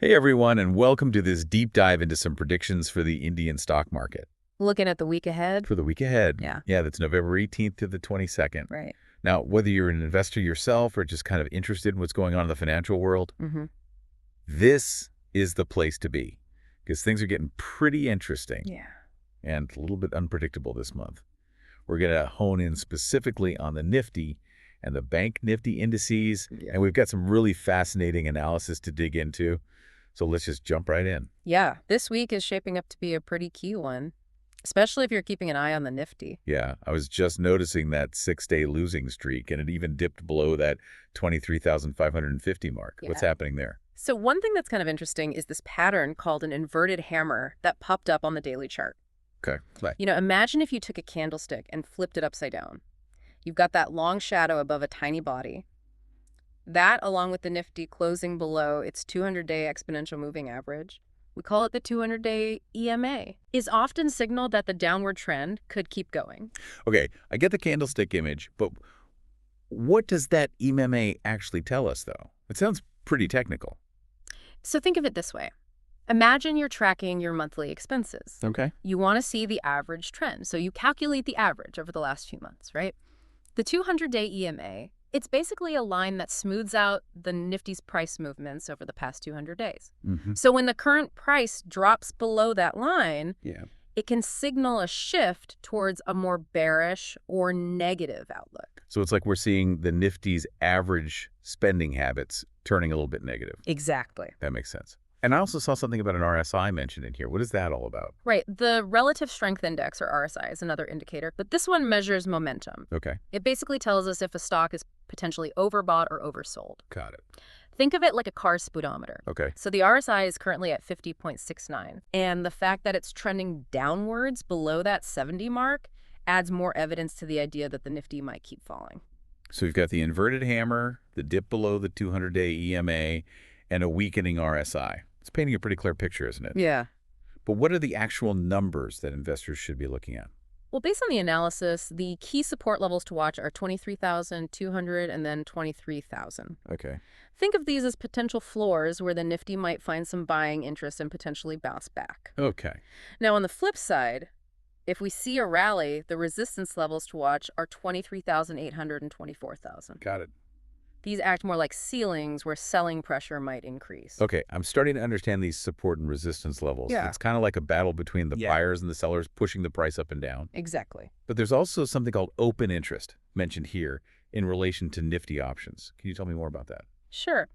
Hey everyone, and welcome to this deep dive into some predictions for the Indian stock market Looking at the week ahead? for the week ahead. Yeah. Yeah, that's November 18th to the 22nd. Right. Now, whether you're an investor yourself or just kind of interested in what's going on in the financial world, Mm-hmm. this is the place to be because things are getting pretty interesting Yeah. and a little bit unpredictable this month. We're going to hone in specifically on the Nifty and the Bank Nifty indices, and we've got some really fascinating analysis to dig into. So let's just jump right in. Yeah. This week is shaping up to be a pretty key one, especially if you're keeping an eye on the Nifty. Yeah, I was just noticing that 6-day losing streak, and it even dipped below that 23,550 mark. What's Yeah. happening there? So one thing that's kind of interesting is this pattern called an inverted hammer that popped up on the daily chart. Okay, bye. Imagine if you took a candlestick and flipped it upside down. You've got that long shadow above a tiny body. That, along with the Nifty closing below its 200-day exponential moving average, we call it the 200-day EMA, is often signaled that the downward trend could keep going. Okay, I get the candlestick image, but what does that EMA actually tell us, though? It sounds pretty technical. So think of it this way. Imagine you're tracking your monthly expenses. Okay. You want to see the average trend, so you calculate the average over the last few months, right? The 200-day EMA, it's basically a line that smooths out the Nifty's price movements over the past 200 days. Mm-hmm. So when the current price drops below that line, Yeah. it can signal a shift towards a more bearish or negative outlook. So it's like we're seeing the Nifty's average spending habits turning a little bit negative. Exactly. That makes sense. And I also saw something about an RSI mentioned in here. What is that all about? Right. The Relative Strength Index, or RSI, is another indicator, but this one measures momentum. Okay, It basically tells us if a stock is potentially overbought or oversold. got it. Think of it like a car speedometer. Okay. So the RSI is currently at 50.69, and the fact that it's trending downwards below that 70 mark adds more evidence to the idea that the Nifty might keep falling. So we've got the inverted hammer, the dip below the 200-day EMA, and a weakening RSI. It's painting a pretty clear picture, isn't it? Yeah. But what are the actual numbers that investors should be looking at? Well, based on the analysis, the key support levels to watch are 23,200 and then 23,000. Okay. Think of these as potential floors where the Nifty might find some buying interest and potentially bounce back. Okay. Now, on the flip side, if we see a rally, the resistance levels to watch are 23,800 and 24,000. Got it. These act more like ceilings where selling pressure might increase. Okay, I'm starting to understand these support and resistance levels. Yeah. It's kind of like a battle between the Yeah. buyers and the sellers pushing the price up and down. Exactly. But there's also something called open interest mentioned here in relation to Nifty options. Can you tell me more about that? Sure.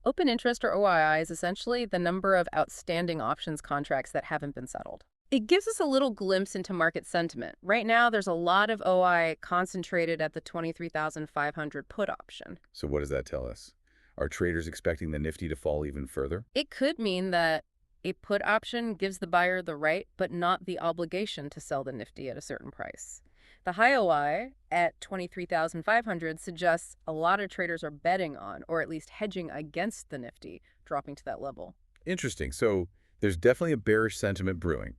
Open interest, or OII, is essentially the number of outstanding options contracts that haven't been settled. It gives us a little glimpse into market sentiment. Right now, there's a lot of OI concentrated at the 23,500 put option. So what does that tell us? Are traders expecting the Nifty to fall even further? It could mean that a put option gives the buyer the right, but not the obligation to sell the Nifty at a certain price. The high OI at 23,500 suggests a lot of traders are betting on, or at least hedging against the Nifty, dropping to that level. Interesting. So there's definitely a bearish sentiment brewing.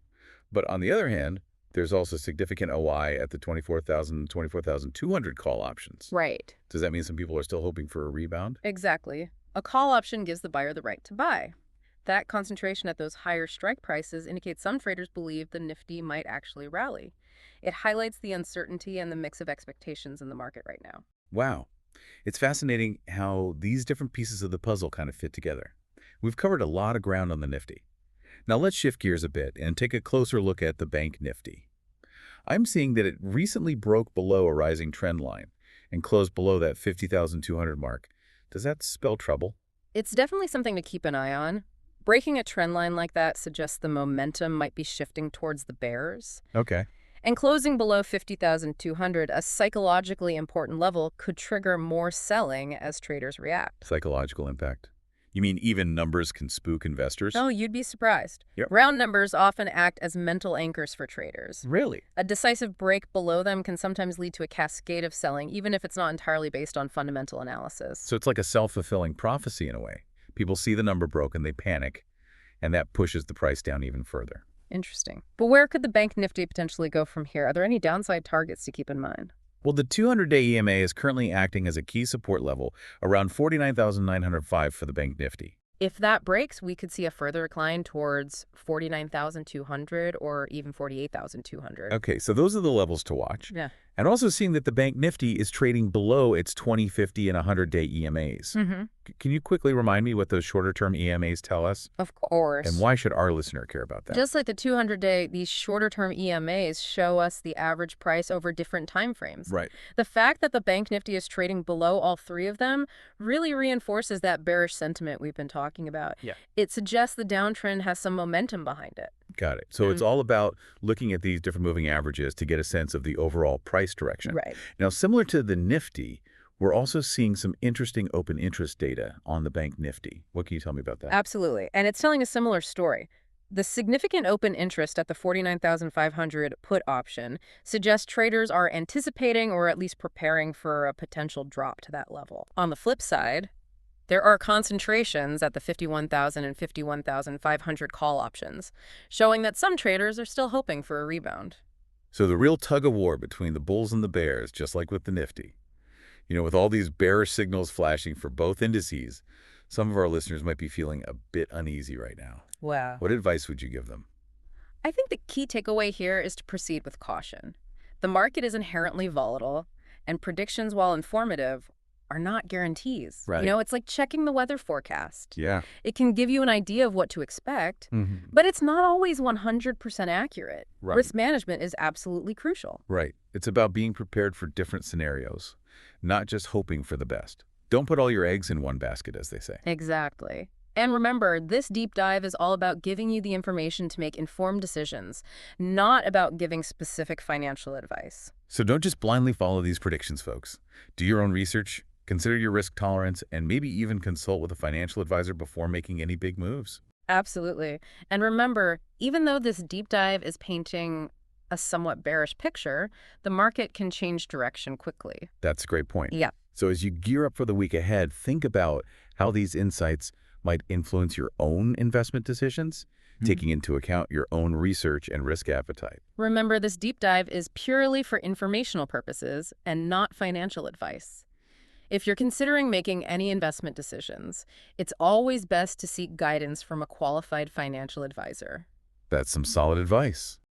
But on the other hand, there's also significant OI at the 24,000, 24,200 call options. Right. Does that mean some people are still hoping for a rebound? Exactly. A call option gives the buyer the right to buy. That concentration at those higher strike prices indicates some traders believe the Nifty might actually rally. It highlights the uncertainty and the mix of expectations in the market right now. Wow. It's fascinating how these different pieces of the puzzle kind of fit together. We've covered a lot of ground on the Nifty. Now let's shift gears a bit and take a closer look at the Bank Nifty. I'm seeing that it recently broke below a rising trend line and closed below that 50,200 mark. Does that spell trouble? It's definitely something to keep an eye on. Breaking a trend line like that suggests the momentum might be shifting towards the bears. Okay. And closing below 50,200, a psychologically important level, could trigger more selling as traders react. Psychological impact. You mean even numbers can spook investors? Oh, you'd be surprised. Yep. Round numbers often act as mental anchors for traders. Really? A decisive break below them can sometimes lead to a cascade of selling, even if it's not entirely based on fundamental analysis. So it's like a self-fulfilling prophecy in a way. People see the number broken, they panic, and that pushes the price down even further. Interesting. But where could the Bank Nifty potentially go from here? Are there any downside targets to keep in mind? Well, the 200-day EMA is currently acting as a key support level around 49,905 for the Bank Nifty. If that breaks, we could see a further decline towards 49,200 or even 48,200. Okay, so those are the levels to watch. Yeah. And also seeing that the Bank Nifty is trading below its 20, 50, and 100-day EMAs. Mm-hmm. Can you quickly remind me what those shorter-term EMAs tell us? Of course. And why should our listener care about that? Just like the 200-day, these shorter-term EMAs show us the average price over different time frames. Right. The fact that the Bank Nifty is trading below all three of them really reinforces that bearish sentiment we've been talking about. Yeah. It suggests the downtrend has some momentum behind it. Got it. So it's all about looking at these different moving averages to get a sense of the overall price direction. Right. Now, similar to the Nifty, we're also seeing some interesting open interest data on the Bank Nifty. What can you tell me about that? Absolutely. And it's telling a similar story. The significant open interest at the 49,500 put option suggests traders are anticipating or at least preparing for a potential drop to that level. On the flip side, there are concentrations at the 51,000 and 51,500 call options, showing that some traders are still hoping for a rebound. So the real tug-of-war between the bulls and the bears, just like with the Nifty. With all these bearish signals flashing for both indices, some of our listeners might be feeling a bit uneasy right now. Wow. What advice would you give them? I think the key takeaway here is to proceed with caution. The market is inherently volatile, and predictions, while informative, are not guarantees. Right. It's like checking the weather forecast. Yeah. It can give you an idea of what to expect, Mm-hmm. but it's not always 100% accurate. Right. Risk management is absolutely crucial. Right. It's about being prepared for different scenarios, not just hoping for the best. Don't put all your eggs in one basket, as they say. Exactly. And remember, this deep dive is all about giving you the information to make informed decisions, not about giving specific financial advice. So don't just blindly follow these predictions, folks. Do your own research, consider your risk tolerance, and maybe even consult with a financial advisor before making any big moves. Absolutely. And remember, even though this deep dive is painting a somewhat bearish picture, the market can change direction quickly. That's a great point. Yeah. So as you gear up for the week ahead, think about how these insights might influence your own investment decisions, taking into account your own research and risk appetite. Remember, this deep dive is purely for informational purposes and not financial advice. If you're considering making any investment decisions, it's always best to seek guidance from a qualified financial advisor. That's some solid advice.